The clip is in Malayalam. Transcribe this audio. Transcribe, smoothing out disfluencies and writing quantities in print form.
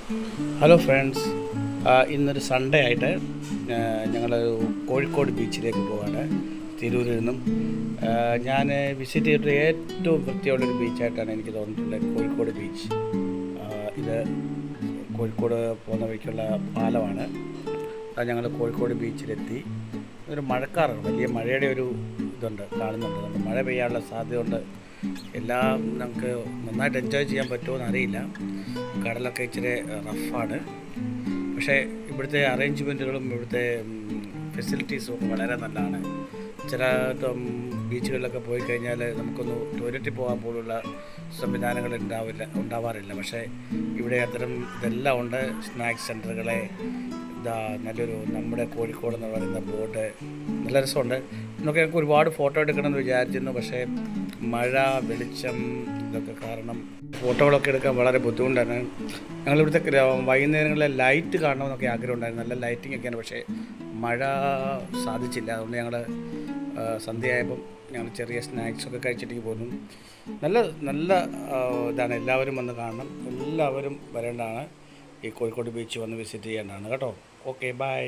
ഹലോ ഫ്രണ്ട്സ്, ഇന്നൊരു സൺഡേ ആയിട്ട് ഞങ്ങൾ കോഴിക്കോട് ബീച്ചിലേക്ക് പോവാണ്. തിരൂരിൽ നിന്നും ഞാൻ വിസിറ്റ് ചെയ്തിട്ട് ഏറ്റവും വൃത്തിയുള്ളൊരു ബീച്ചായിട്ടാണ് എനിക്ക് തോന്നിയിട്ടുള്ളത് കോഴിക്കോട് ബീച്ച്. ഇത് കോഴിക്കോട് പോകുന്ന വഴിക്കുള്ള പാലമാണ്. ഞങ്ങൾ കോഴിക്കോട് ബീച്ചിലെത്തി. ഒരു മഴക്കാറാണ്, വലിയ മഴയുടെ ഒരു കാണുന്നുണ്ട്. നമ്മൾ മഴ പെയ്യാനുള്ള സാധ്യത ഉണ്ട്. എല്ലാം നമുക്ക് നന്നായിട്ട് എൻജോയ് ചെയ്യാൻ പറ്റുമോ എന്നറിയില്ല. കടലൊക്കെ ഇച്ചിരി റഫാണ്, പക്ഷേ ഇവിടുത്തെ അറേഞ്ച്മെൻറ്റുകളും ഇവിടുത്തെ ഫെസിലിറ്റീസും ഒക്കെ വളരെ നല്ലതാണ്. ചില ബീച്ചുകളിലൊക്കെ പോയി കഴിഞ്ഞാൽ നമുക്കൊന്ന് ടോയ്ലറ്റിൽ പോകാൻ പോലുള്ള സംവിധാനങ്ങൾ ഉണ്ടാവാറില്ല. പക്ഷേ ഇവിടെ അത്തരം ഇതെല്ലാം ഉണ്ട്. സ്നാക്സ് സെൻറ്ററുകളെ നല്ലൊരു നമ്മുടെ കോഴിക്കോട് എന്ന് പറയുന്ന ബോർഡ് നല്ല രസമുണ്ട്. ഇന്നൊക്കെ ഞങ്ങൾക്ക് ഒരുപാട് ഫോട്ടോ എടുക്കണമെന്ന് വിചാരിച്ചിരുന്നു, പക്ഷേ മഴ, വെളിച്ചം ഇതൊക്കെ കാരണം ഫോട്ടോകളൊക്കെ എടുക്കാൻ വളരെ ബുദ്ധിമുട്ടാണ്. ഞങ്ങളിവിടുത്തെ വൈകുന്നേരങ്ങളിലെ ലൈറ്റ് കാണണമെന്നൊക്കെ ആഗ്രഹം ഉണ്ടായിരുന്നു. നല്ല ലൈറ്റിംഗ് ഒക്കെയാണ്, പക്ഷേ മഴ സാധിച്ചില്ല. അതുകൊണ്ട് ഞങ്ങൾ സന്ധ്യയായപ്പം ഞങ്ങൾ ചെറിയ സ്നാക്സൊക്കെ കഴിച്ചിട്ടേക്ക് പോന്നു. നല്ല ഇതാണ്. എല്ലാവരും വന്ന് കാണണം, എല്ലാവരും വരേണ്ടതാണ്. ഈ കോഴിക്കോട് ബീച്ച് വന്ന് വിസിറ്റ് ചെയ്യേണ്ടതാണ് കേട്ടോ. Okay, by.